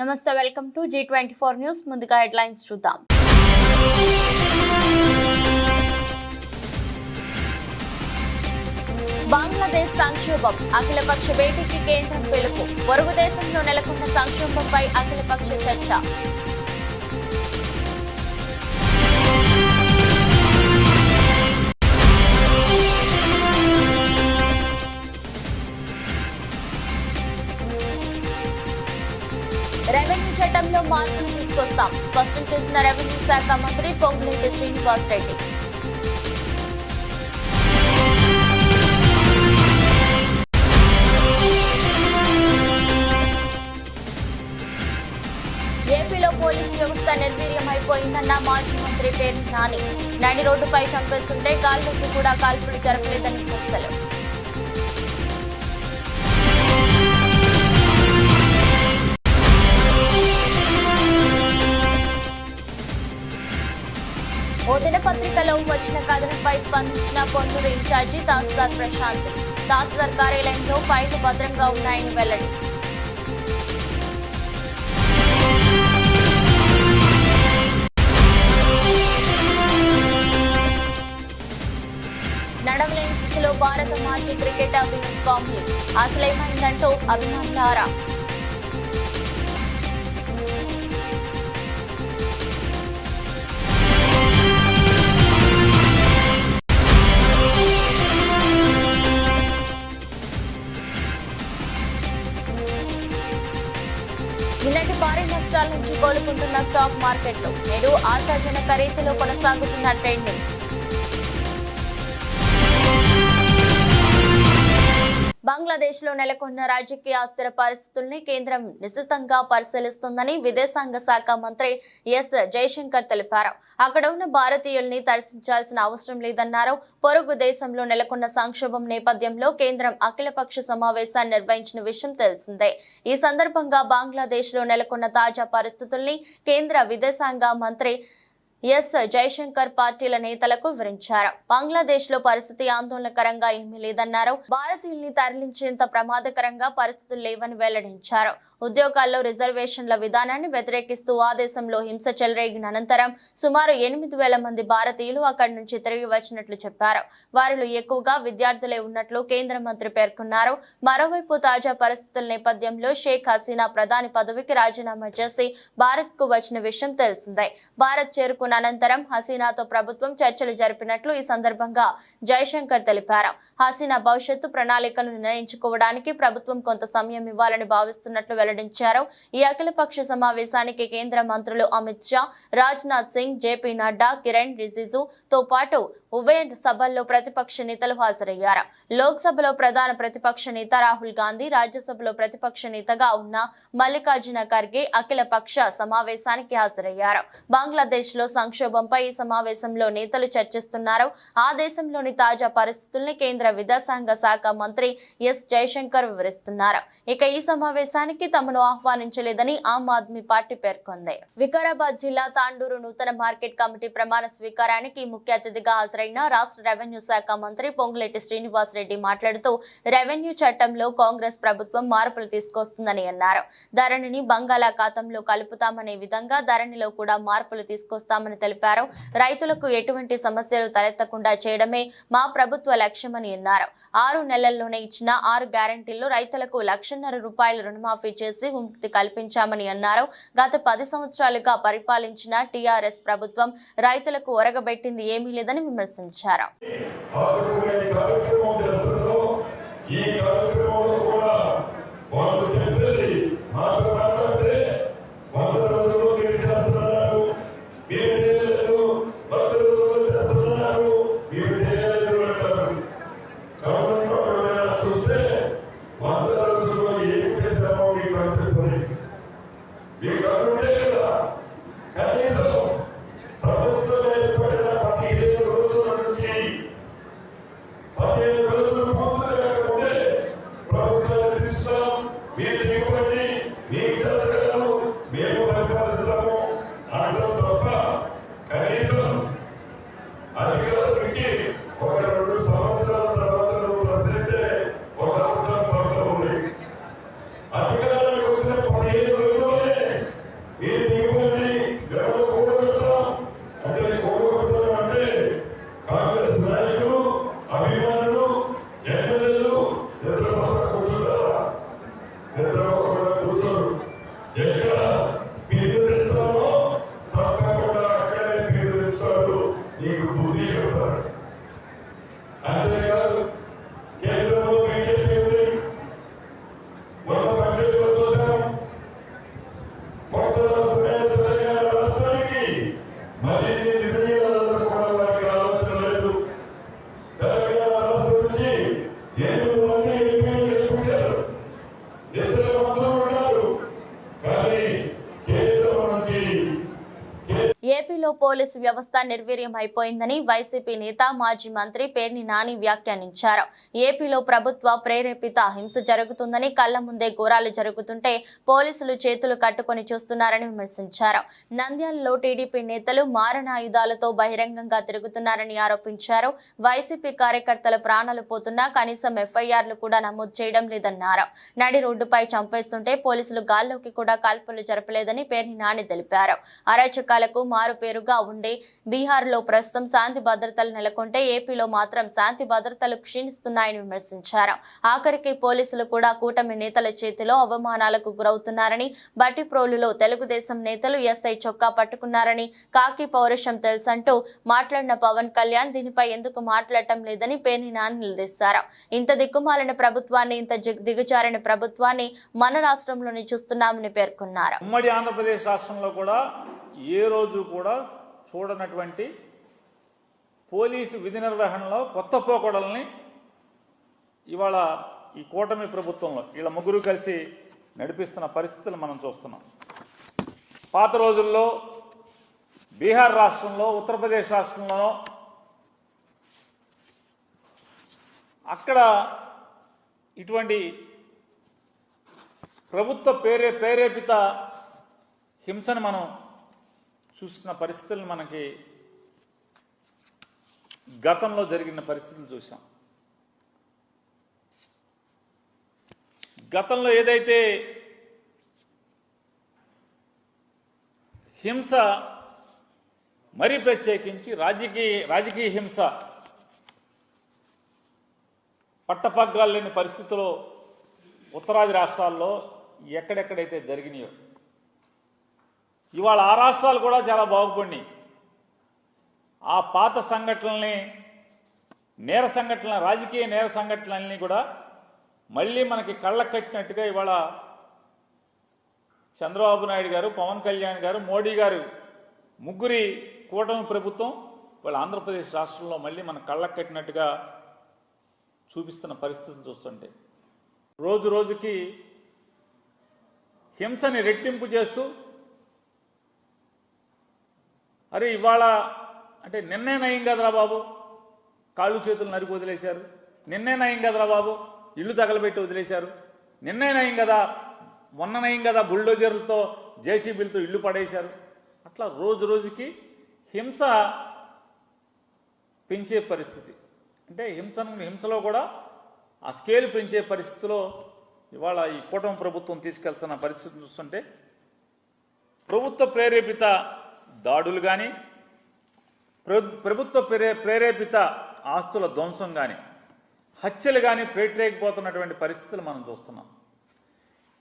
నమస్తే, welcome to G24 news. ముందుగా headlines చూద్దాం. బంగ్లాదేశ్ సంక్షోభం, అఖిలపక్ష భేటీకి కేంద్రం పిలుపు. పొరుగు దేశంలో నెలకొన్న సంక్షోభంపై అఖిలపక్ష చర్చ. రెవెన్యూ చట్టంలో మార్పులు తీసుకొస్తాం, స్పష్టం చేసిన రెవెన్యూ శాఖ మంత్రి పొంగులేటి శ్రీనివాసరెడ్డి. ఏపీలో పోలీసు వ్యవస్థ నిర్వీర్యమైపోయిందన్న మాజీ మంత్రి పేర్ని నాని. నడి రోడ్డుపై చంపేస్తుంటే గాల్లోకి కూడా కాల్పులు జరపలేదని విమర్శలు. ఓ దినపత్రికలో వచ్చిన కథనంపై స్పందించిన పొన్నూరు ఇన్ఛార్జి తహసీల్దార్ ప్రశాంతి. తహసీల్దార్ కార్యాలయంలో ఫైళ్లు భద్రంగా ఉన్నాయని వెల్లడి. నడవలేని స్థితిలో భారత మాజీ క్రికెటర్ విరాట్ కోహ్లీ. అసలేమైందంటూ అభిమానుల ఆరా. నిన్నటి భారీ నష్టాల నుంచి కోలుకుంటున్న స్టాక్ మార్కెట్లు నేడు ఆశాజనక రీతిలో కొనసాగుతున్న ట్రెండింగ్. బంగ్లాదేశ్ లో నెలకొన్న రాజకీయ అస్థిర పరిస్థితుల్ని కేంద్రం నిశితంగా పరిశీలిస్తుందని విదేశాంగ శాఖ మంత్రి ఎస్ జయశంకర్ తెలిపారు. అక్కడ ఉన్న భారతీయుల్ని దర్శించాల్సిన అవసరం లేదన్నారు. పొరుగు దేశంలో నెలకొన్న సంక్షోభం నేపథ్యంలో కేంద్రం అఖిలపక్ష సమావేశాన్ని నిర్వహించిన విషయం తెలిసిందే. ఈ సందర్భంగా బంగ్లాదేశ్ లో నెలకొన్న తాజా పరిస్థితుల్ని కేంద్ర విదేశాంగ మంత్రి ఎస్ జయశంకర్ పార్టీల నేతలకు వివరించారు. బంగ్లాదేశ్ లో పరిస్థితి ఆందోళనకరంగా ఏమీ లేదన్నారు. భారతీయుల్ని తరలించేంత ప్రమాదకరంగా పరిస్థితులు లేవని వెల్లడించారు. ఉద్యోగాల్లో రిజర్వేషన్ల విధానాన్ని వ్యతిరేకిస్తూ ఆ దేశంలో హింస చెలరేగిన అనంతరం సుమారు 8,000 మంది భారతీయులు అక్కడి నుంచి తిరిగి వచ్చినట్లు చెప్పారు. వారిలో ఎక్కువగా విద్యార్థులే ఉన్నట్లు కేంద్ర మంత్రి పేర్కొన్నారు. మరోవైపు తాజా పరిస్థితుల నేపథ్యంలో షేక్ హసీనా ప్రధాని పదవికి రాజీనామా చేసి భారత్ కు వచ్చిన విషయం తెలిసిందే. భారత్ చేరుకున్న అనంతరం హసీనాతో ప్రభుత్వం చర్చలు జరిపినట్లు ఈ సందర్భంగా జయశంకర్ తెలిపారు. హసీనా భవిష్యత్తు ప్రణాళికను నిర్ణయించుకోవడానికి ప్రభుత్వం కొంత సమయం ఇవ్వాలని భావిస్తున్నట్లు వెల్లడించారు. ఈ అఖిలపక్ష సమావేశానికి కేంద్ర మంత్రులు అమిత్ షా, రాజ్నాథ్ సింగ్, జేపీ నడ్డా, కిరణ్ రిజిజు తో పాటు ఉభయ సభల్లో ప్రతిపక్ష నేతలు హాజరయ్యారు. లోక్సభలో ప్రధాన ప్రతిపక్ష నేత రాహుల్ గాంధీ, రాజ్యసభలో ప్రతిపక్ష నేతగా ఉన్న మల్లికార్జున ఖర్గే అఖిలపక్ష సమావేశానికి హాజరయ్యారు. బంగ్లాదేశ్ లో సంక్షోభంపై ఈ సమావేశంలో నేతలు చర్చిస్తున్నారు. ఆ దేశంలోని తాజా పరిస్థితుల్ని కేంద్ర విదేశాంగ శాఖ మంత్రి ఎస్ జయశంకర్ వివరిస్తున్నారు. ఇక ఈ సమావేశానికి తమను ఆహ్వానించలేదని ఆమ్ ఆద్మీ పార్టీ పేర్కొంది. వికారాబాద్ జిల్లా తాండూరు నూతన మార్కెట్ కమిటీ ప్రమాణ స్వీకారానికి ముఖ్య అతిథిగా హాజరైన రాష్ట్ర రెవెన్యూ శాఖ మంత్రి పొంగులేటి శ్రీనివాసరెడ్డి మాట్లాడుతూ రెవెన్యూ చట్టంలో కాంగ్రెస్ ప్రభుత్వం మార్పులు తీసుకొస్తుందని అన్నారు. ధరణిని బంగాళాఖాతంలో కలుపుతామనే విధంగా ధరణిలో కూడా మార్పులు తీసుకొస్తామని తెలిపారు. రైతులకు ఎటువంటి సమస్యలు తలెత్తకుండా చేయడమే మా ప్రభుత్వ లక్ష్యమని అన్నారు. 6 నెలల్లోనే ఇచ్చిన 6 గ్యారంటీల్లో రైతులకు ₹1,50,000 రుణమాఫీ చేసి విముక్తి కల్పించామని అన్నారు. గత 10 సంవత్సరాలుగా పరిపాలించిన టీఆర్ఎస్ ప్రభుత్వం రైతులకు ఒరగబెట్టింది ఏమీ లేదని విమర్శించారు. We ఏపీలో పోలీసు వ్యవస్థ నిర్వీర్యం అయిపోయిందని వైసీపీ నేత మాజీ మంత్రి పేర్ని నాని వ్యాఖ్యానించారు. ఏపీలో ప్రభుత్వ ప్రేరేపిత హింస జరుగుతుందని, కళ్ల ముందే ఘోరాలు జరుగుతుంటే పోలీసులు చేతులు కట్టుకొని చూస్తున్నారని విమర్శించారు. నంద్యాలలో టీడీపీ నేతలు మారణాయుధాలతో బహిరంగంగా తిరుగుతున్నారని ఆరోపించారు. వైసీపీ కార్యకర్తల ప్రాణాలు పోతున్నా కనీసం ఎఫ్ఐఆర్లు కూడా నమోదు చేయడం లేదన్నారు. నడి రోడ్డుపై చంపేస్తుంటే పోలీసులు గాల్లోకి కూడా కాల్పులు జరపలేదని పేర్ని నాని తెలిపారు. అరాచకాలకు మారు పేరుగా ఉండే బీహార్లో ప్రస్తుతం శాంతి భద్రతలు నెలకొంటే ఏపీలో మాత్రం శాంతి భద్రతలు క్షీణిస్తున్నాయని విమర్శించారు. ఆఖరికి పోలీసులు కూడా కూటమి నేతల చేతిలో అవమానాలకు గురవుతున్నారని, బట్టిప్రోలులో తెలుగుదేశం నేతలు ఎస్ఐ చొక్కా పట్టుకున్నారని, కాకి పౌరుషం తెలుసంటూ మాట్లాడిన పవన్ కళ్యాణ్ దీనిపై ఎందుకు మాట్లాడటం లేదని పేర్ని నాని నిలదీశారు. ఇంత దిక్కుమాలిన ప్రభుత్వాన్ని, ఇంత దిగజారిన ప్రభుత్వాన్ని మన రాష్ట్రంలోనే చూస్తున్నామని పేర్కొన్నారు. ఉమ్మడి ఆంధ్రప్రదేశ్ రాష్ట్రంలో కూడా ఏ రోజు కూడా చూడనటువంటి పోలీసు విధి నిర్వహణలో కొత్త పోకడల్ని ఇవాళ ఈ కూటమి ప్రభుత్వంలో వీళ్ళ ముగ్గురు కలిసి నడిపిస్తున్న పరిస్థితులు మనం చూస్తున్నాం. పాత రోజుల్లో బీహార్ రాష్ట్రంలో, ఉత్తరప్రదేశ్ రాష్ట్రంలో అక్కడ ఇటువంటి ప్రభుత్వ ప్రేరేపిత హింసను మనం చూసిన పరిస్థితులను మనకి గతంలో జరిగిన పరిస్థితులు చూసాం. గతంలో ఏదైతే హింస, మరీ ప్రత్యేకించి రాజకీయ హింస పట్టపగ్గాలు లేని పరిస్థితుల్లో ఉత్తరాది రాష్ట్రాల్లో ఎక్కడెక్కడైతే జరిగినాయో ఇవాళ ఆ రాష్ట్రాలు కూడా చాలా బాగుపడినాయి. ఆ పాత సంఘటనల్ని, రాజకీయ నేర సంఘటనల్ని కూడా మళ్ళీ మనకి కళ్ళకు కట్టినట్టుగా ఇవాళ చంద్రబాబు నాయుడు గారు, పవన్ కళ్యాణ్ గారు, మోడీ గారు ముగ్గురి కూటమి ప్రభుత్వం వాళ్ళ ఆంధ్రప్రదేశ్ రాష్ట్రంలో మళ్ళీ మన కళ్ళకు కట్టినట్టుగా చూపిస్తున్న పరిస్థితులు చూస్తుంటే రోజు రోజుకి హింసని రెట్టింపు చేస్తూ, అరే ఇవాళ అంటే నిన్నే నయం కదరా బాబు కాళ్ళు చేతులు నరికి వదిలేశారు, నిన్నే నయం కదరా బాబు ఇల్లు తగలబెట్టి వదిలేశారు, నిన్నే నయం కదా, మొన్న నయం కదా బుల్డోజర్లతో, జేసీబీలతో ఇల్లు పడేశారు. అట్లా రోజు రోజుకి హింస పెంచే పరిస్థితి, అంటే హింసలో కూడా ఆ స్కేల్ పెంచే పరిస్థితిలో ఇవాళ ఈ కూటమి ప్రభుత్వం తీసుకెళ్తున్న పరిస్థితిని చూస్తుంటే ప్రభుత్వ ప్రేరేపిత దాడులు కానీ, ప్రభుత్వ ప్రేరేపిత ఆస్తుల ధ్వంసం కానీ, హత్యలు కానీ పేటరేగిపోతున్నటువంటి పరిస్థితులు మనం చూస్తున్నాం.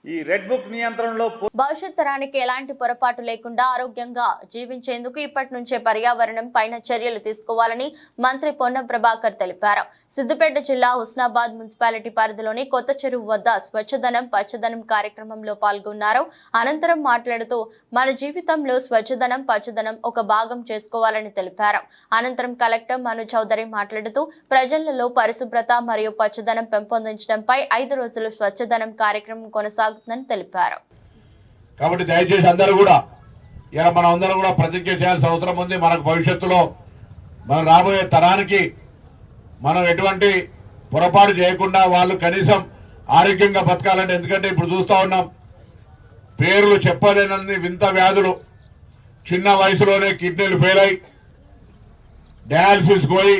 ఈ రెడ్ బుక్ నియంత్రణలో భవిష్యత్ తరానికి ఎలాంటి పొరపాటు లేకుండా ఆరోగ్యంగా జీవించేందుకు ఇప్పటి నుంచే పర్యావరణం పైన చర్యలు తీసుకోవాలని మంత్రి పొన్నం ప్రభాకర్ తెలిపారు. సిద్దిపేట జిల్లా హుస్నాబాద్ మున్సిపాలిటీ పరిధిలోని కొత్త చెరువు వద్ద స్వచ్ఛదనం పచ్చదనం కార్యక్రమంలో పాల్గొన్నారు. అనంతరం మాట్లాడుతూ మన జీవితంలో స్వచ్ఛదనం పచ్చదనం ఒక భాగం చేసుకోవాలని తెలిపారు. అనంతరం కలెక్టర్ మను చౌదరి మాట్లాడుతూ ప్రజలలో పరిశుభ్రత మరియు పచ్చదనం పెంపొందించడంపై 5 రోజులు స్వచ్ఛదనం కార్యక్రమం కొనసాగుతుందని తెలిపారు. కాబట్టి దయచేసి అందరూ కూడా ఇలా మనం అందరం కూడా ప్రతిజ్ఞ చేయాల్సిన అవసరం ఉంది. మనకు భవిష్యత్తులో మనం రాబోయే తరానికి మనం ఎటువంటి పొరపాటు చేయకుండా వాళ్ళు కనీసం ఆరోగ్యంగా బతకాలంటే, ఎందుకంటే ఇప్పుడు చూస్తూ ఉన్నాం పేర్లు చెప్పలేనన్ని వింత వ్యాధులు, చిన్న వయసులోనే కిడ్నీలు ఫెయిల్ అయి డయాలసిస్ పోయి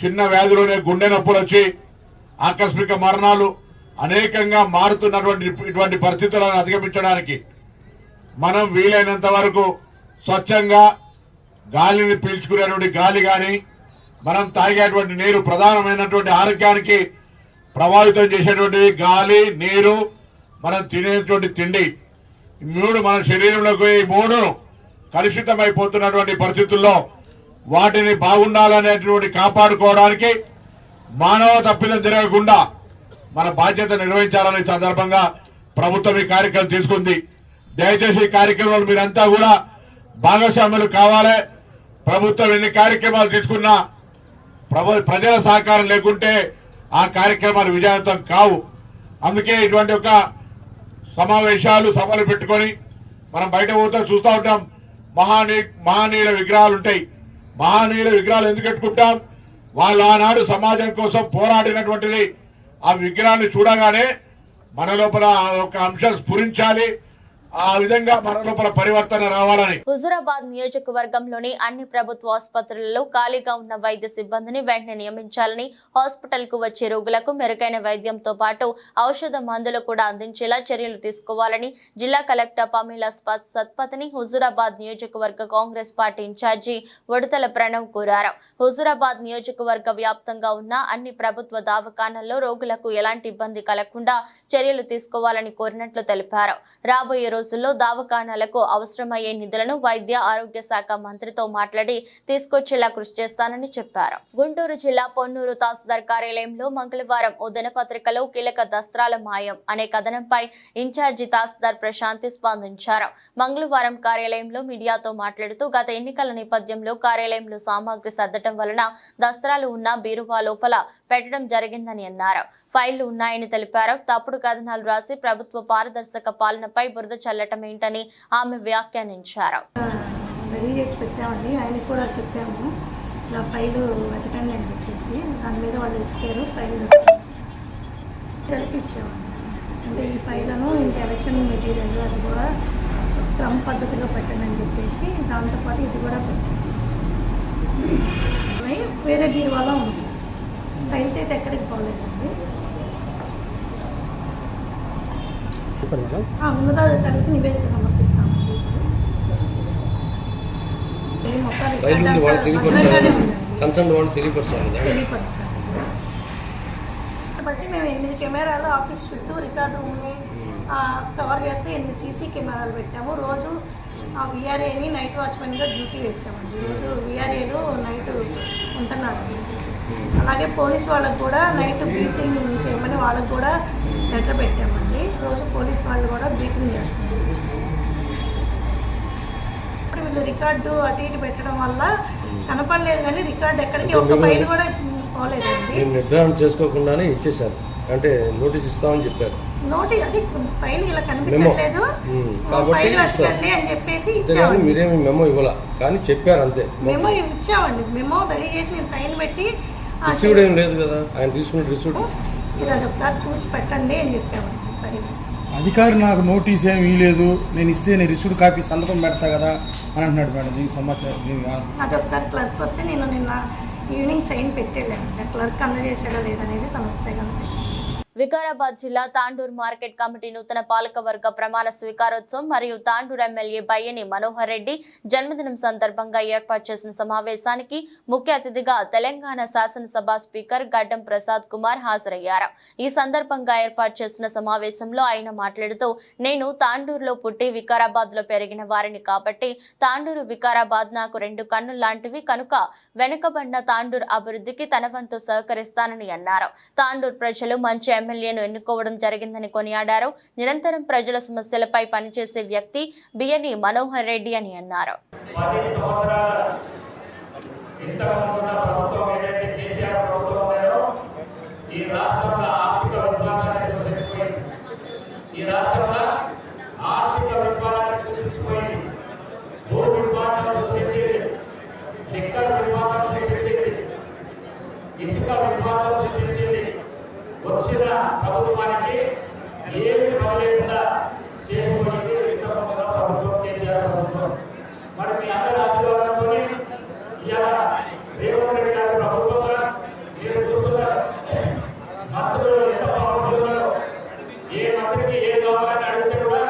చిన్న వ్యాధిలోనే గుండె నొప్పులు వచ్చి ఆకస్మిక మరణాలు అనేకంగా మారుతున్నటువంటి ఇటువంటి పరిస్థితులను అధిగమించడానికి మనం వీలైనంత వరకు స్వచ్ఛంగా గాలిని పీల్చుకునేటువంటి గాలి కానీ, మనం తాగేటువంటి నీరు, ప్రధానమైనటువంటి ఆరోగ్యానికి ప్రభావితం చేసేటువంటి గాలి, నీరు, మనం తినేటువంటి తిండి, ఈ 3 మన శరీరంలోకి ఈ 3 కలుషితమైపోతున్నటువంటి పరిస్థితుల్లో వాటిని బాగుండాలనేటువంటి కాపాడుకోవడానికి మానవ తప్పిదం జరగకుండా మన బాధ్యత నిర్వహించాలనే సందర్భంగా ప్రభుత్వం ఈ కార్యక్రమం తీసుకుంది. దయచేసి ఈ కార్యక్రమంలో మీరంతా కూడా భాగస్వాములు కావాలి. ప్రభుత్వం ఎన్ని కార్యక్రమాలు తీసుకున్నా ప్రజల సహకారం లేకుంటే ఆ కార్యక్రమాలు విజయవంతం కావు. అందుకే ఇటువంటి ఒక సమావేశాలు, సభలు పెట్టుకొని మనం బయట పోతే చూస్తూ ఉంటాం. మహనీయుల విగ్రహాలు ఉంటాయి. మహనీయుల విగ్రహాలు ఎందుకు పెట్టుకుంటాం? వాళ్ళు ఆనాడు సమాజం కోసం పోరాడినటువంటిది. ఆ విగ్రహాన్ని చూడగానే మన లోపల ఒక అంశం స్ఫురించాలి, ఆ విధంగా మన లోపల పరివర్తన రావాలని. హుజూరాబాద్ నియోజకవర్గంలోని అన్ని ప్రభుత్వ ఆసుపత్రులలో ఖాళీగా ఉన్న వైద్య సిబ్బందిని వెంటనే నియమించాలని, హాస్పిటల్ కు వచ్చే రోగులకు మెరుగైన వైద్యంతో పాటు ఔషధ మందులు కూడా అందించేలా చర్యలు తీసుకోవాలని జిల్లా కలెక్టర్ పమేలా సత్పతిని హుజూరాబాద్ నియోజకవర్గ కాంగ్రెస్ పార్టీ ఇన్ఛార్జి ఉడతల ప్రణవ్ కోరారు. హుజూరాబాద్ నియోజకవర్గ వ్యాప్తంగా ఉన్న అన్ని ప్రభుత్వ దవాఖానాల్లో రోగులకు ఎలాంటి ఇబ్బంది కలగకుండా చర్యలు తీసుకోవాలని కోరినట్లు తెలిపారు. రాబోయే రోజుల్లో దవాఖానాలకు అవసరమయ్యే నిధులను వైద్య ఆరోగ్య శాఖ మంత్రితో మాట్లాడి తీసుకొచ్చేలా కృషి చేస్తానని చెప్పారు. గుంటూరు జిల్లా పొన్నూరు తహసీల్దార్ కార్యాలయంలో మంగళవారం ఓ దినపత్రికలో కీలక దస్త్రాల మాయం అనే కథనంపై ఇన్ఛార్జి తహసీల్దార్ ప్రశాంతి స్పందించారు. మంగళవారం కార్యాలయంలో మీడియాతో మాట్లాడుతూ గత ఎన్నికల నేపథ్యంలో కార్యాలయంలో సామాగ్రి సర్దటం వలన దస్త్రాలు ఉన్న బీరువా లోపల పెట్టడం జరిగిందని అన్నారు. ఫైళ్లు ఉన్నాయని తెలిపారు. తప్పుడు కథనాలు రాసి ప్రభుత్వ పారదర్శక పాలనపై బురద చల్లటం ఏంటని ఆమె వ్యాఖ్యానించారు. రెడీ చేసి పెట్టామండి, ఆయనకు కూడా చెప్పాము ఇలా ఫైలు వెతకండి అని చెప్పేసి. దాని మీద వాళ్ళు ఎత్తికారు, ఫైలు ఇచ్చామండి. అంటే ఈ ఫైలను ఇంక ఎలక్షన్ మెటీరియల్ అది కూడా క్రమ పద్ధతిలో పెట్టండి అని చెప్పేసి దాంతోపాటు ఇది కూడా పెట్టాము. వేరే బీరువాలో ఉంది, ఫైల్స్ అయితే ఎక్కడికి పోలేదండి. ఉన్నతాధికారికి నివేదిక సమర్పిస్తామండి. తెలియపరుస్తాం. బట్టి మేము 8 కెమెరాలు ఆఫీస్ చుట్టూ రికార్డ్ రూమ్ని కవర్ చేస్తే 8 సీసీ కెమెరాలు పెట్టాము. రోజు విఆర్ఏని నైట్ వాచ్మెన్గా డ్యూటీ వేసామండి. రోజు విఆర్ఏలు నైట్ ఉంటున్నారు. అలాగే పోలీస్ వాళ్ళకు కూడా నైట్ బ్రీతింగ్ చేయమని వాళ్ళకు కూడా లెటర్ పెట్టామండి. రోజు పోలీస్ వాళ్ళు కూడా బ్రీతింగ్ చేస్తారు. ఇప్పుడు వీళ్ళు రికార్డు అటు ఇటు పెట్టడం వల్ల కనపడలేదు, కానీ రికార్డు ఎక్కడికి ఒక ఫైల్ కూడా పోలేదండి. నిర్ధారణ చేసుకోకుండానే ఇచ్చేసారు, అంటే నోటీస్ ఇస్తామని చెప్పారు. నోటీస్ అది ఫైల్ ఇలా కనిపించట్లేదు, ఫైల్ వచ్చండి అని చెప్పేసి ఇచ్చాము. మీరేమి మెమో ఇవ్వాల, కానీ చెప్పారు అంతే. మెమో ఇచ్చామండి, మెమో రెడీ చేసి నేను సైన్ పెట్టి. రిసీవ్డ్ ఏం లేదు కదా, ఆయన తీసుకున్న రిసీవ్డ్ ఇలా ఒకసారి చూసి పెట్టండి అని చెప్పామండి. అధికారి నాకు నోటీస్ ఏమి ఇవ్వలేదు, నేను ఇస్తే నేను రిసీవ్డ్ కాపీ సంతకం పెడతా కదా అని అంటున్నాడు మేడం. దీనికి సమాచారం అది ఒకసారి క్లర్క్ వస్తే నేను నిన్న ఈవినింగ్ సైన్ పెట్టేళ్ళాను. క్లర్క్ అందజేసాడా లేదనేది తను వస్తే కనుక. వికారాబాద్ జిల్లా తాండూరు మార్కెట్ కమిటీ నూతన పాలకవర్గ ప్రమాణ స్వీకారోత్సవం మరియు తాండూరు ఎమ్మెల్యే బయ్యని మనోహర్ రెడ్డి జన్మదినం సందర్భంగా ఏర్పాటు చేసిన సమావేశానికి ముఖ్య అతిథిగా తెలంగాణ శాసనసభ స్పీకర్ గడ్డం ప్రసాద్ కుమార్ హాజరయ్యారు. ఈ సందర్భంగా ఏర్పాటు చేసిన సమావేశంలో ఆయన మాట్లాడుతూ, నేను తాండూరులో పుట్టి వికారాబాద్ లో పెరిగిన వారిని కాబట్టి తాండూరు వికారాబాద్ నాకు 2 కన్నులు లాంటివి కనుక వెనుకబడిన తాండూరు అభివృద్ధికి తన వంతు సహకరిస్తానని అన్నారు. తాండూరు ప్రజలు మంచి ఎమ్మెల్యేను ఎన్నుకోవడం జరిగిందని కొనియాడారు. నిరంతరం ప్రజల సమస్యలపై పనిచేసే వ్యక్తి బియ్యని మనోహర్ రెడ్డి అని అన్నారు. వచ్చిన ప్రభుత్వానికి ఏమి పనిలేకుండా చేసుకోవడానికి ఇంతకుముందు ప్రభుత్వం కేసీఆర్ ప్రభుత్వం. మరి మీ అందరి ఆశీర్వాదంతో ఇవాళ రేవంత్ రెడ్డి గారి ప్రభుత్వంగా మీరు చూస్తున్నారు. మంత్రులు ఎంత బాగుంటున్నారో, ఏ మంత్రికి ఏ కావాలని అడిగితే కూడా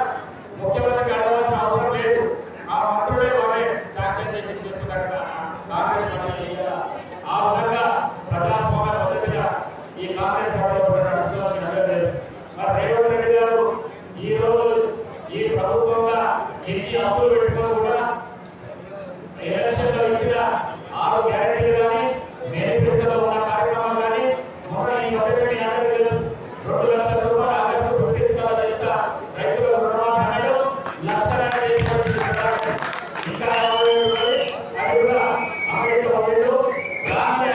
ముఖ్యమంత్రికి అడగాల్సిన అవసరం లేదు. ఆ మంత్రులే వాళ్ళే శాంక్షన్ చేసి చేస్తున్నారు కాంగ్రెస్ పార్టీ. ఆ విధంగా ప్రజాస్వామ్య పద్ధతిగా ఈ కాంగ్రెస్ పార్టీ రేవంత్ రెడ్డి గారు ఈ రోజు ఈ ప్రభుత్వంగా ఎన్ని అప్పులు పెట్టుకొని కూడా ఎలక్షన్ లో ఇచ్చిన 6 గ్యారెంటీలు కానీ మేనిఫెస్టోలో ఉన్న కార్యక్రమాలు కానీ మొన్న ఈ మధ్యలో 2 లక్షల రూపాయలు ఆగస్టు 1 చేస్తా రైతులకు రుణమాఫీ అన్నాడు. లక్షల ఇంకా అది కూడా అమెరికా వీళ్ళు గ్రామీణ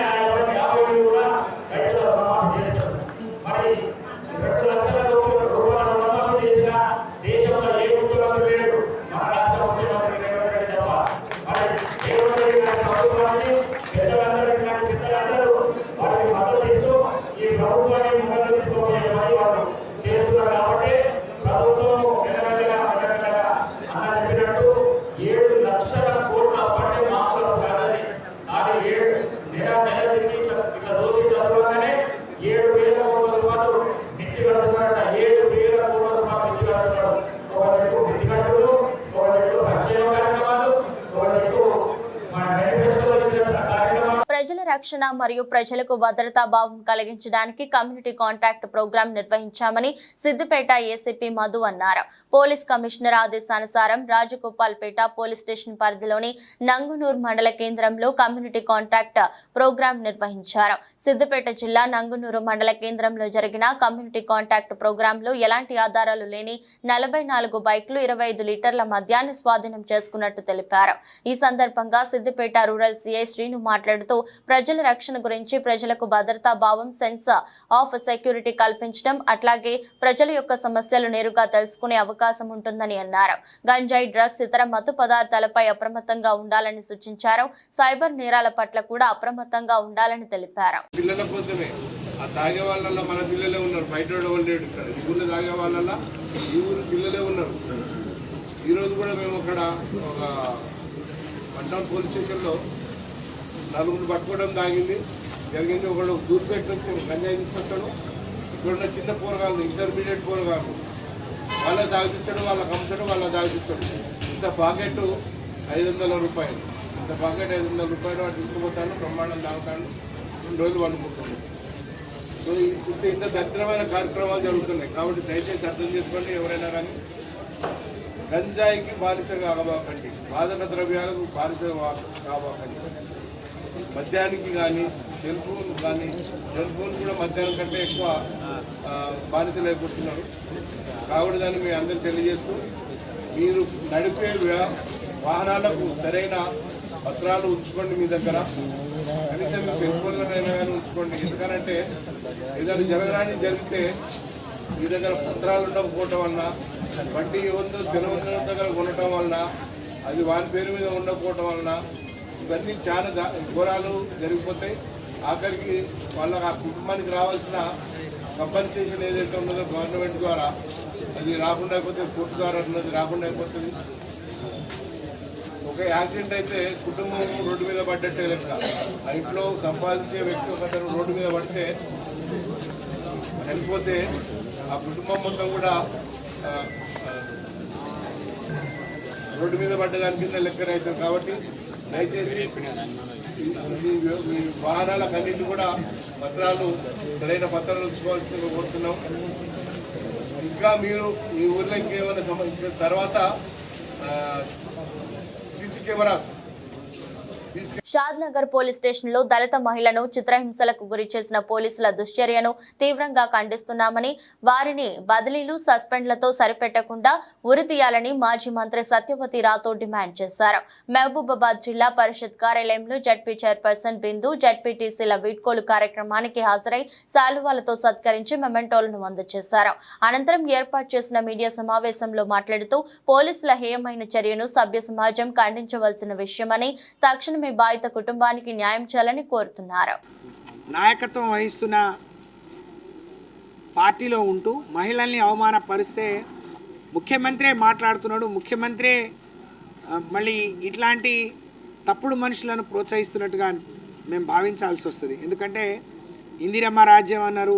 50 కూడా రైతుల రుణమాఫీ చేస్తారు. మరి 2 లక్షల రూపాయల రుణమాఫీ చేసిన దేశంలో ఏ ముఖ్యమంత్రి లేడు, మన రాష్ట్ర ముఖ్యమంత్రి రేవంత్ రెడ్డి తప్ప. రక్షణ మరియు ప్రజలకు భద్రతా భావం కలిగించడానికి కమ్యూనిటీ కాంటాక్ట్ ప్రోగ్రాం నిర్వహించామని సిద్దిపేట ఏసీపీ మధు అన్నారు. పోలీస్ కమిషనర్ ఆదేశానుసారం రాజగోపాల్పేట పోలీస్ స్టేషన్ పరిధిలోని నంగునూరు మండల కేంద్రంలో కమ్యూనిటీ కాంటాక్ట్ ప్రోగ్రాం నిర్వహించారు. సిద్దిపేట జిల్లా నంగునూరు మండల కేంద్రంలో జరిగిన కమ్యూనిటీ కాంటాక్ట్ ప్రోగ్రాంలో ఎలాంటి ఆధారాలు లేని 44 బైక్లు 25 లీటర్ల మద్యాన్ని స్వాధీనం చేసుకున్నట్టు తెలిపారు. ఈ సందర్భంగా సిద్దిపేట రూరల్ సీఐ శ్రీను మాట్లాడుతూ ప్రజల రక్షణ గురించి, ప్రజలకు భద్రతా భావం, సెన్స్ ఆఫ్ సెక్యూరిటీ కల్పించడం, అట్లాగే ప్రజల యొక్క సమస్యలు నేరుగా తెలుసుకునే అవకాశం ఉంటుందని అన్నారు. గంజాయి, డ్రగ్స్, ఇతర మత్తు పదార్థాలపై అప్రమత్తంగా ఉండాలని సూచించారు. సైబర్ నేరాల పట్ల కూడా అప్రమత్తంగా ఉండాలని తెలిపారు. పిల్లల కోసమే ఆ తాగే వాళ్ళ మన పిల్లలే ఉన్నారు, బయట వాళ్ళు లేడు. ఇక్కడ ఈ ఊళ్ళో తాగే వాళ్ళ ఈ ఊరు పిల్లలే ఉన్నారు. ఈరోజు కూడా మేము అక్కడ ఒక వన్ పోలీస్ స్టేషన్లో 4 పట్టుకోవడం జరిగింది. ఒకడు దూర్పేట నుంచి గంజాయి తీసుకొస్తాడు. ఇక్కడ చిన్న పోరగాళ్ళు, ఇంటర్మీడియట్ పోరగాళ్ళు, వాళ్ళ తాగిపిస్తాడు, వాళ్ళకి అమ్ముతాడు, వాళ్ళ తాగిపిస్తాడు. ఇంత పాకెట్ 500 రూపాయలు, ఇంత పాకెట్ 500 రూపాయలు వాడు తీసుకుపోతాడు, బ్రహ్మాండం తాగుతాడు, 2 రోజులు వండుకుంటాడు. సో ఇంత దరిద్రమైన కార్యక్రమాలు జరుగుతున్నాయి. కాబట్టి దయచేసి అర్థం చేసుకోండి. ఎవరైనా కానీ గంజాయికి బానిస కావకండి, మాదక ద్రవ్యాలకు బానిస కావకండి. మద్యానికి కానీ సెల్ ఫోన్ కూడా మద్యానం కంటే ఎక్కువ బానిసలు అయిపోతున్నారు. కాబట్టి దాన్ని మీ అందరూ తెలియజేస్తూ, మీరు నడిపే వాహనాలకు సరైన పత్రాలు ఉంచుకోండి మీ దగ్గర. కనీసం మీ సెల్ ఫోన్లనైనా కానీ ఉంచుకోండి. ఎందుకనంటే ఏదైనా జరగడానికి జరిగితే మీ దగ్గర పత్రాలు ఉండకపోవటం వలన, వడ్డీ ఏముందో జనవంతుల దగ్గర ఉండటం వలన, అది వారి పేరు మీద ఉండకపోవటం వలన ఇవన్నీ చాలా ఘోరాలు జరిగిపోతాయి. ఆఖరికి వాళ్ళకి ఆ కుటుంబానికి రావాల్సిన కంపన్సేషన్ ఏదైతే ఉన్నదో గవర్నమెంట్ ద్వారా అది రాకుండా అయిపోతే, కోర్టు ద్వారా ఉన్నది రాకుండా అయిపోతుంది. ఒక యాక్సిడెంట్ అయితే కుటుంబం రోడ్డు మీద పడ్డట్టే లెక్క. ఆ ఇంట్లో సంపాదించే వ్యక్తి ఒకరు రోడ్డు మీద పడితే, చనిపోతే ఆ కుటుంబం మొత్తం కూడా రోడ్డు మీద పడ్డదాని కింద లెక్కన అవుతుంది. కాబట్టి దయచేసి మీ వాహనాలకు అన్నింటి కూడా పత్రాలు, సరైన పత్రాలు ఉంచుకోవాల్సిందిగా కోరుతున్నాం. ఇంకా మీరు ఈ ఊర్లో ఇంకేమైనా సంబంధించిన తర్వాత CC cameras Shadnagar police station లో దళిత మహిళను చిత్రహింసలకు గురి చేసిన పోలీసుల దుశ్చర్యను తీవ్రంగా ఖండిస్తున్నామని, వారిని బదిలీలు, సస్పెండ్లతో సరిపెట్టకుండా ఉరితీయాలని మాజీ మంత్రి సత్యవతి రాథోడ్ డిమాండ్ చేశారు. మహబూబాబాద్ జిల్లా పరిషత్ కార్యాలయంలో జడ్పీ చైర్పర్సన్ బిందు, జడ్పీటీసీల వీడ్కోలు కార్యక్రమానికి హాజరై శాలువాలతో సత్కరించి మెమెంటోలను అందజేశారు. అనంతరం ఏర్పాటు చేసిన మీడియా సమావేశంలో మాట్లాడుతూ, పోలీసుల హేయమైన చర్యను సభ్య సమాజం ఖండించవలసిన విషయమని, తక్షణమే బాధిత కుటుంబానికి న్యాయం చేయాలని కోరుతున్నారు. నాయకత్వం వహిస్తున్న పార్టీలో ఉంటూ మహిళల్ని అవమానపరిస్తే ముఖ్యమంత్రే మాట్లాడుతున్నాడు. ముఖ్యమంత్రే మళ్ళీ ఇట్లాంటి తప్పుడు మనుషులను ప్రోత్సహిస్తున్నట్టుగా మేము భావించాల్సి వస్తుంది. ఎందుకంటే ఇందిరమ్మ రాజ్యం అన్నారు,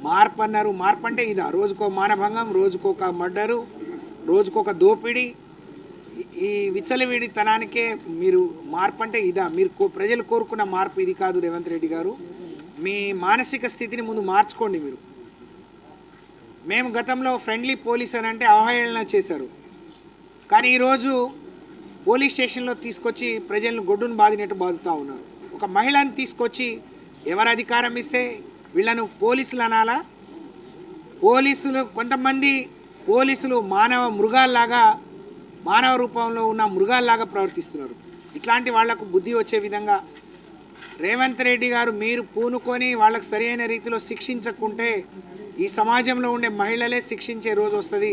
మార్పు అన్నారు. మార్పు అంటే ఇదా? రోజుకో మానభంగం, రోజుకొక మర్డరు, రోజుకొక దోపిడీ. ఈ విచ్చలవిడితనానికే మీరు మార్పు అంటే ఇదా? మీరు ప్రజలు కోరుకున్న మార్పు ఇది కాదు. రేవంత్ రెడ్డి గారు, మీ మానసిక స్థితిని ముందు మార్చుకోండి. మేము గతంలో ఫ్రెండ్లీ పోలీస్ అని అంటే అవహేళన చేశారు. కానీ ఈరోజు పోలీస్ స్టేషన్లో తీసుకొచ్చి ప్రజలను గొడ్డును బాదినట్టు బాదుతూ ఉన్నారు. ఒక మహిళను తీసుకొచ్చి ఎవరు అధికారం ఇస్తే వీళ్ళను పోలీసులు అనాలా? కొంతమంది పోలీసులు మృగాల్లాగా, మానవ రూపంలో ఉన్న మృగాల్లాగా ప్రవర్తిస్తున్నారు. ఇట్లాంటి వాళ్లకు బుద్ధి వచ్చే విధంగా రేవంత్ రెడ్డి గారు మీరు పూనుకొని వాళ్ళకు సరైన రీతిలో శిక్షించకుంటే ఈ సమాజంలో ఉండే మహిళలే శిక్షించే రోజు వస్తుంది.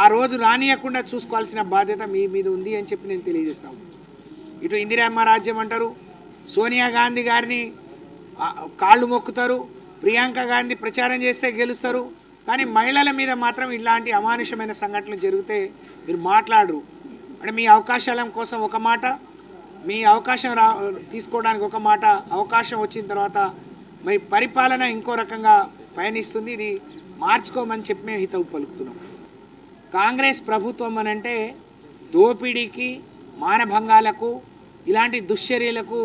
ఆ రోజు రానియకుండా చూసుకోవాల్సిన బాధ్యత మీ మీద ఉంది అని చెప్పి నేను తెలియజేస్తాను. ఇటు ఇందిరమ్మ రాజ్యం అంటారు, సోనియా గాంధీ గారిని కాళ్ళు మొక్కుతారు, ప్రియాంక గాంధీ ప్రచారం చేస్తే గెలుస్తారు. కానీ మహిళల మీద మాత్రం ఇలాంటి అమానుషమైన సంఘటనలు జరిగితే మీరు మాట్లాడరు. అంటే మీ అవకాశాల కోసం ఒక మాట, మీ అవకాశం తీసుకోవడానికి ఒక మాట, అవకాశం వచ్చిన తర్వాత మీ పరిపాలన ఇంకో రకంగా పయనిస్తుంది. ఇది మార్చుకోమని చెప్పి మేము హితవు పలుకుతున్నాం. కాంగ్రెస్ ప్రభుత్వం అనంటే దోపిడీకి, మానభంగాలకు, ఇలాంటి దుశ్చర్యలకు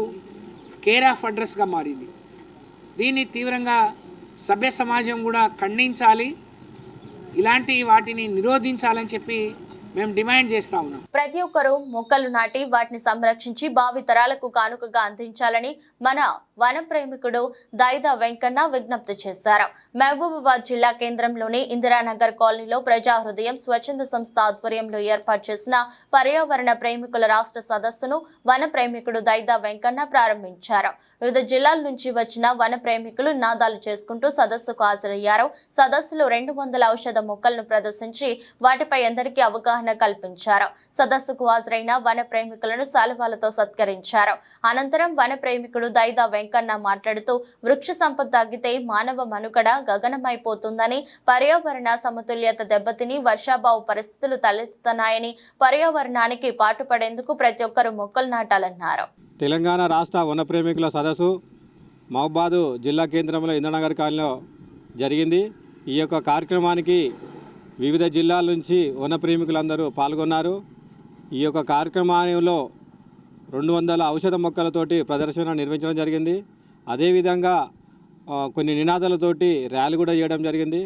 కేర్ ఆఫ్ అడ్రస్గా మారింది. దీన్ని తీవ్రంగా సభ్య సమాజం కూడా ఖండించాలి, ఇలాంటి వాటిని నిరోధించాలని చెప్పి మేము డిమాండ్ చేస్తా ఉన్నాం. ప్రతి ఒక్కరూ మొక్కలు నాటి వాటిని సంరక్షించి భావి తరాలకు కానుకగా అందించాలని మన వన ప్రేమికుడు దైదా వెంకన్న విజ్ఞప్తి చేశారు. మహబూబాబాద్ జిల్లా కేంద్రంలోని ఇందిరానగర్ కాలనీలో ప్రజా హృదయం స్వచ్ఛంద సంస్థ ఆధ్వర్యంలో ఏర్పాటు చేసిన పర్యావరణ ప్రేమికుల రాష్ట్ర సదస్సును వన ప్రేమికుడు దైదా వెంకన్న ప్రారంభించారు. వివిధ జిల్లాల నుంచి వచ్చిన వన ప్రేమికులు నినాదాలు చేసుకుంటూ సదస్సుకు హాజరయ్యారు. సదస్సులో 200 ఔషధ మొక్కలను ప్రదర్శించి వాటిపై అందరికీ అవగాహన కల్పించారు. సదస్సుకు హాజరైన వన ప్రేమికులను శాలువాలతో సత్కరించారు. అనంతరం వన ప్రేమికుడు దైదా వెంకన్న మాట్లాడుతూ వృక్ష సంపద తగ్గితే మానవ మనుగడ గగనమైపోతుందని, పర్యావరణ సమతుల్యత దెబ్బతిని వర్షాభావ పరిస్థితులు తలెత్తుతున్నాయని, పర్యావరణానికి పాటుపడేందుకు ప్రతి ఒక్కరూ మొక్కలు నాటాలన్నారు. తెలంగాణ రాష్ట్ర వన ప్రేమికుల సదస్సు మహబూబాబాద్ జిల్లా కేంద్రంలో ఇంద్రనగర్ కాలనీలో జరిగింది. ఈ యొక్క కార్యక్రమానికి వివిధ జిల్లాల నుంచి వన ప్రేమికులందరూ పాల్గొన్నారు. ఈ యొక్క కార్యక్రమంలో 200 ఔషధ మొక్కలతోటి ప్రదర్శన నిర్వహించడం జరిగింది. అదేవిధంగా కొన్ని నినాదాలతోటి ర్యాలీ కూడా చేయడం జరిగింది.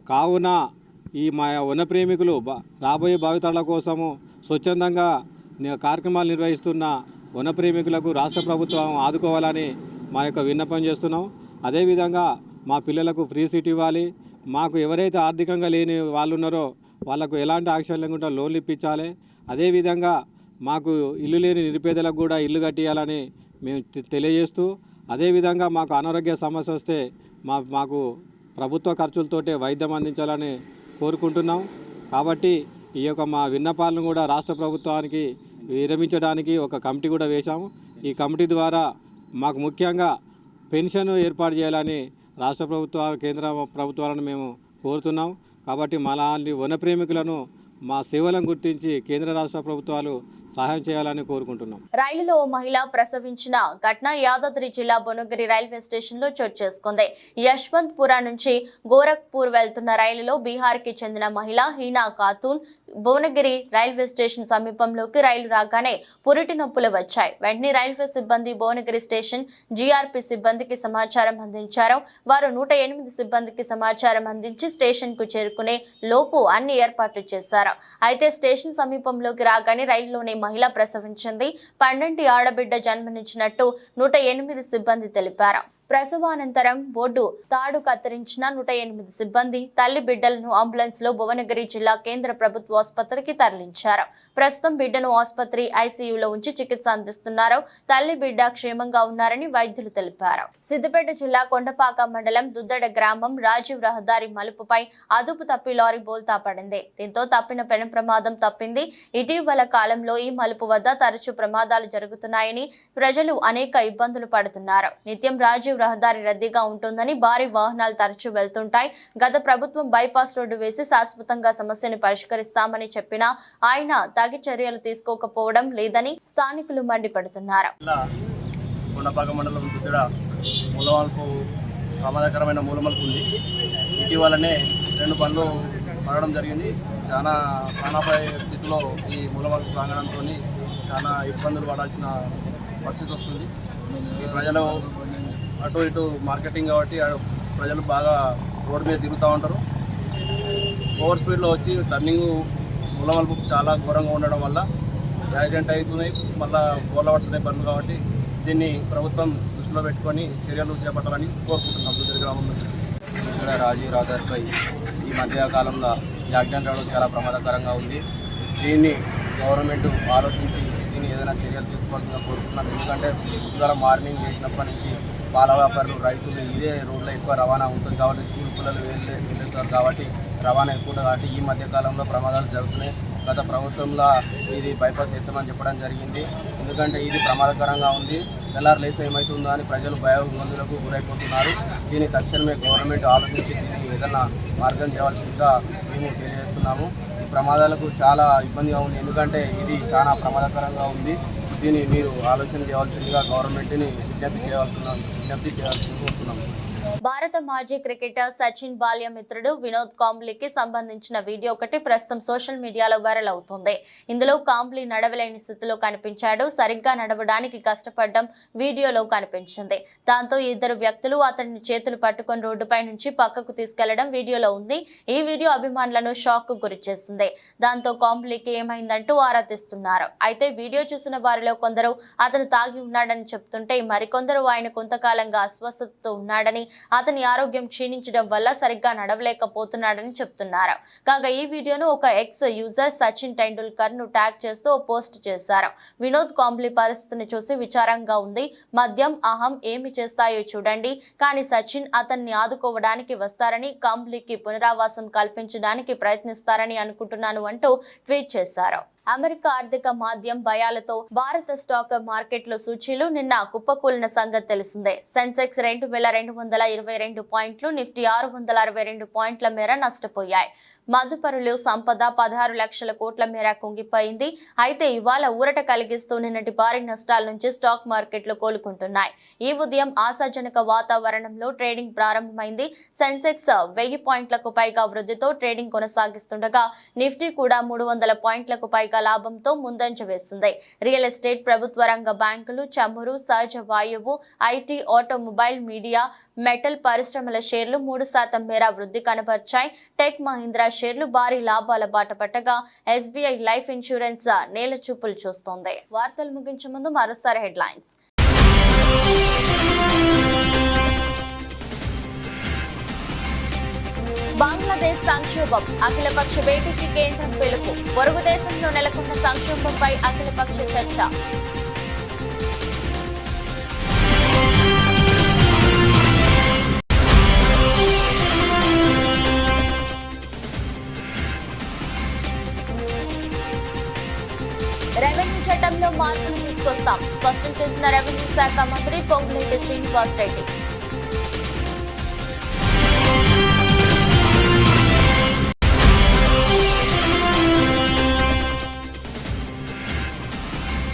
కావున ఈ మా వన ప్రేమికులు రాబోయే భావితరాల కోసము స్వచ్ఛందంగా కార్యక్రమాలు నిర్వహిస్తున్న వన ప్రేమికులకు రాష్ట్ర ప్రభుత్వం ఆదుకోవాలని మా యొక్క విన్నపం చేస్తున్నాం. అదేవిధంగా మా పిల్లలకు ఫ్రీ సీట్ ఇవ్వాలి. మాకు ఎవరైతే ఆర్థికంగా లేని వాళ్ళు ఉన్నారో వాళ్ళకు ఎలాంటి ఆక్షన్ లేకుండా లోన్లు ఇప్పించాలి. అదేవిధంగా మాకు ఇల్లు లేని నిరుపేదలకు కూడా ఇల్లు కట్టియాలని మేము తెలియజేస్తూ, అదేవిధంగా మాకు అనారోగ్య సమస్య వస్తే మాకు ప్రభుత్వ ఖర్చులతోటే వైద్యం అందించాలని కోరుకుంటున్నాం. కాబట్టి ఈ యొక్క మా విన్నపాలను కూడా రాష్ట్ర ప్రభుత్వానికి విరమించడానికి ఒక కమిటీ కూడా వేశాము. ఈ కమిటీ ద్వారా మాకు ముఖ్యంగా పెన్షన్ ఏర్పాటు చేయాలని రాష్ట్ర ప్రభుత్వ కేంద్ర ప్రభుత్వాలను మేము కోరుతున్నాం. కాబట్టి మాలాంటి వన ప్రేమికులను మా సేవలను గుర్తించి కేంద్ర రాష్ట్ర ప్రభుత్వాలు సహాయం చేయాలని కోరుకుంటున్నాం. రైలులో ఓ మహిళ ప్రసవించిన ఘటన యాదాద్రి జిల్లా భువనగిరి రైల్వే స్టేషన్ లో చోటు చేసుకుంది. యశ్వంత్పుర నుంచి గోరఖ్పూర్ వెళ్తున్న రైలులో బీహార్కి చెందిన మహిళ హీనా ఖాతూన్ భువనగిరి రైల్వే స్టేషన్ సమీపంలోకి రైలు రాగానే పురిటి నొప్పులు వచ్చాయి. వెంటనే రైల్వే సిబ్బంది భువనగిరి స్టేషన్ జీఆర్పీ సిబ్బందికి సమాచారం అందించారు. వారు 108 సిబ్బందికి సమాచారం అందించి స్టేషన్ కు చేరుకునే లోపు అన్ని ఏర్పాట్లు చేశారు. అయితే స్టేషన్ సమీపంలోకి రాగానే రైలులోనే మహిళ ప్రసవించింది. 12 ఆడబిడ్డ జన్మనిచ్చినట్టు 108 సిబ్బంది తెలిపారు. ప్రసవానంతరం బోర్డు తాడు కత్తిరించిన 108 సిబ్బంది తల్లి బిడ్డలను అంబులెన్స్ లో భువనగిరి జిల్లా కేంద్ర ప్రభుత్వ ఆసుపత్రికి తరలించారు. ప్రస్తుతం బిడ్డను ఆసుపత్రి ఐసీయూలో ఉంచి చికిత్స అందిస్తున్నారు. తల్లి బిడ్డ క్షేమంగా ఉన్నారని వైద్యులు తెలిపారు. సిద్దిపేట జిల్లా కొండపాక మండలం దుద్దడ గ్రామం రాజీవ్ రహదారి మలుపుపై అదుపు తప్పి లారీ బోల్తా పడింది. దీంతో తప్పిన పెను ప్రమాదం తప్పింది. ఇటీవల కాలంలో ఈ మలుపు వద్ద తరచూ ప్రమాదాలు జరుగుతున్నాయని ప్రజలు అనేక ఇబ్బందులు పడుతున్నారు. నిత్యం రాజీవ్ రహదారి రద్దీగా ఉంటుందని, భారీ వాహనాలు తరచూ వెళ్తుంటాయి. గత ప్రభుత్వం బైపాస్ రోడ్డు వేసి శాశ్వతంగా సమస్యను పరిష్కరిస్తామని చెప్పినా ఆయన తగి చర్యలు తీసుకోకపోవడం లేదని స్థానికులు మండిపడుతున్నారు. కొండపాక మండలం దుద్దడ మూలమలుపు ప్రమాదకరమైన మూలమలుపు ఉంది. ఇటీవలనే 2 బండ్లు పడడం జరిగింది. చాలా ప్రాణాపాయ స్థితిలో ఈ మూలమలుపు ప్రాంగణంతో చాలా ఇబ్బందులు పడాల్సిన పరిస్థితి వస్తుంది. ఈ ప్రజలు అటు ఇటు మార్కెటింగ్ కాబట్టి ప్రజలు బాగా రోడ్డు మీద తిరుగుతూ ఉంటారు. ఓవర్ స్పీడ్లో వచ్చి టర్నింగ్ మూలమలుపు చాలా ఘోరంగా ఉండడం వల్ల యాక్సిడెంట్ అవుతున్నాయి, మళ్ళీ గోళ్ళ పడుతున్నాయి బండ్లు. కాబట్టి దీన్ని ప్రభుత్వం దృష్టిలో పెట్టుకొని చర్యలు చేపట్టాలని కోరుకుంటున్నాం. దుద్దడ గ్రామం నుంచి ఇక్కడ రాజీవ్ రహదారిపై ఈ మధ్యకాలంలో యాక్సిడెంట్ అవడం చాలా ప్రమాదకరంగా ఉంది. దీన్ని గవర్నమెంట్ ఆలోచించి దీన్ని ఏదైనా చర్యలు తీసుకోవాల్సిందిగా కోరుకుంటున్నాం. ఎందుకంటే ఇవాళ మార్నింగ్ చేసినప్పటి నుంచి పాల వ్యాపారులు, రైతులు ఇదే రోడ్లో ఎక్కువ రవాణా ఉంటుంది కాబట్టి స్కూల్ పిల్లలు వెళ్తారు కాబట్టి రవాణా ఎక్కువ ఉంటుంది. కాబట్టి ఈ మధ్యకాలంలో ప్రమాదాలు జరుగుతున్నాయి. గత ప్రభుత్వంలో ఇది బైపాస్ ఎత్తమని చెప్పడం జరిగింది. ఎందుకంటే ఇది ప్రమాదకరంగా ఉంది. తెల్లారు లేసి ఏమవుతుందో అని ప్రజలు భయాందోళనలకు గురైపోతున్నారు. దీన్ని తక్షణమే గవర్నమెంట్ ఆలోచించి దీన్ని ఏదైనా మార్గం చేయవలసిందిగా మేము తెలియజేస్తున్నాము. ఈ ప్రమాదాలకు చాలా ఇబ్బందిగా ఉంది. ఎందుకంటే ఇది చాలా ప్రమాదకరంగా ఉంది. దీన్ని మీరు ఆలోచన చేయవలసిందిగా గవర్నమెంట్ని విజ్ఞప్తి చేయాల్సి కోరుతున్నాము. భారత మాజీ క్రికెటర్ సచిన్ బాల్య మిత్రుడు వినోద్ కాంబ్లీకి సంబంధించిన వీడియో ఒకటి ప్రస్తుతం సోషల్ మీడియాలో వైరల్ అవుతుంది. ఇందులో కాంబ్లీ నడవలేని స్థితిలో కనిపించాడు. సరిగ్గా నడవడానికి కష్టపడడం వీడియోలో కనిపించింది. దాంతో ఇద్దరు వ్యక్తులు అతని చేతులు పట్టుకొని రోడ్డుపై నుంచి పక్కకు తీసుకెళ్లడం వీడియోలో ఉంది. ఈ వీడియో అభిమానులను షాక్ కు గురి చేసింది. దాంతో కాంబ్లీకి ఏమైందంటూ ఆరా తీస్తున్నారు. అయితే వీడియో చూసిన వారిలో కొందరు అతను తాగి ఉన్నాడని చెప్తుంటే, మరికొందరు ఆయన కొంతకాలంగా అస్వస్థతతో ఉన్నాడని, అతని ఆరోగ్యం క్షీణించడం వల్ల సరిగ్గా నడవలేకపోతున్నాడని చెప్తున్నారు. కాగా ఈ వీడియోను ఒక ఎక్స్ యూజర్ సచిన్ టెండూల్కర్ ను ట్యాగ్ చేస్తూ పోస్ట్ చేశారు. వినోద్ కాంబ్లీ పరిస్థితిని చూసి విచారంగా ఉంది. మద్యం, అహం ఏమి చేస్తాయో చూడండి, కానీ సచిన్ అతన్ని ఆదుకోవడానికి వస్తారని, కాంబ్లీకి పునరావాసం కల్పించడానికి ప్రయత్నిస్తారని అనుకుంటున్నాను అంటూ ట్వీట్ చేశారు. అమెరికా ఆర్థిక మాధ్యం భయాలతో భారత స్టాక్ మార్కెట్లో సూచీలు నిన్న కుప్పకూలిన సంగతి తెలిసిందే. సెన్సెక్స్ 2222 పాయింట్లు, నిఫ్టీ 662 పాయింట్ల మేర నష్టపోయాయి. మదుపరులు సంపద 16 లక్షల కోట్ల మేర కుంగిపోయింది. అయితే ఇవాళ ఊరట కలిగిస్తూ నిన్నటి భారీ నష్టాల నుంచి స్టాక్ మార్కెట్లు కోలుకుంటున్నాయి. ఈ ఉదయం ఆశాజనక వాతావరణంలో ట్రేడింగ్ ప్రారంభమైంది. సెన్సెక్స్ 1000 పాయింట్లకు పైగా వృద్ధితో ట్రేడింగ్ కొనసాగిస్తుండగా, నిఫ్టీ కూడా 300 పాయింట్లకు పైగా లాభంతో ముందంజ వేసింది. రియల్ ఎస్టేట్, ప్రభుత్వ రంగ బ్యాంకులు, చమురు, సహజ వాయువు, ఐటీ, ఆటోమొబైల్, మీడియా, మెటల్ పరిశ్రమల షేర్లు 3% మేర వృద్ధి కనబర్చాయి. టెక్ మహీంద్రా షేర్లు భారీ లాభాల బాట పట్టగా, ఎస్బీఐ లైఫ్ ఇన్సూరెన్స్ నేల చూపులు చూస్తోంది. వార్తలు ముగించే ముందు మరోసారి హెడ్లైన్స్. బంగ్లాదేశ్ సంక్షోభం, అఖిలపక్ష భేటీకి కేంద్రం పిలుపు. పొరుగు దేశంలో నెలకొన్న సంక్షోభంపై అఖిలపక్ష చర్చ. రెవెన్యూ చట్టంలో మార్పులు తీసుకొస్తాం, స్పష్టం చేసిన రెవెన్యూ శాఖ మంత్రి పొంగులేటి శ్రీనివాసరెడ్డి.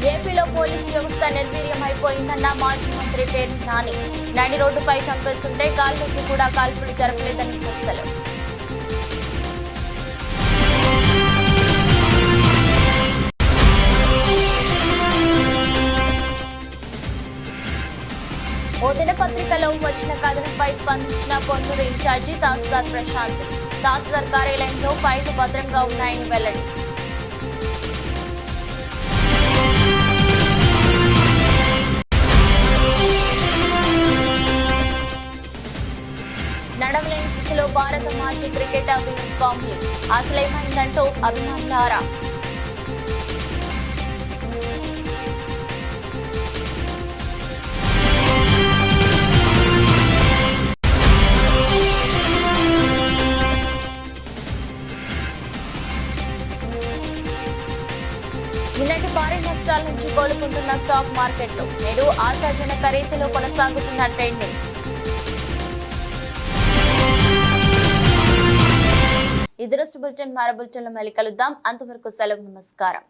ఏపీలో పోలీసు వ్యవస్థ నిర్వీర్యం అయిపోయిందన్న మాజీ మంత్రి పేర్ని నాని. నడి రోడ్డుపై చంపేస్తుంటే గాల్లోకి కూడా కాల్పులు జరపలేదని విమర్శలు. ఓ దినపత్రికలో వచ్చిన కథనంపై స్పందించిన పొన్నూరు ఇన్ఛార్జి తహసీల్దార్ ప్రశాంతి. తహసీల్దార్ కార్యాలయంలో ఫైళ్లు భద్రంగా ఉన్నాయని వెల్లడి. నడవలేని స్థితిలో భారత మాజీ క్రికెటర్ వినోద్ కాంబ్లీ. అసలేమైందంటూ అభిమానుల ఆరా. నిన్నటి భారీ నష్టాల నుంచి కోలుకుంటున్న స్టాక్ మార్కెట్లు నేడు ఆశాజనక రీతిలో కొనసాగుతున్న ట్రెండింగ్. ఇది రోజు బులెటిన్. మరో బులెటిన్లో మళ్ళీ కలుద్దాం. అంతవరకు సెలవు. నమస్కారం.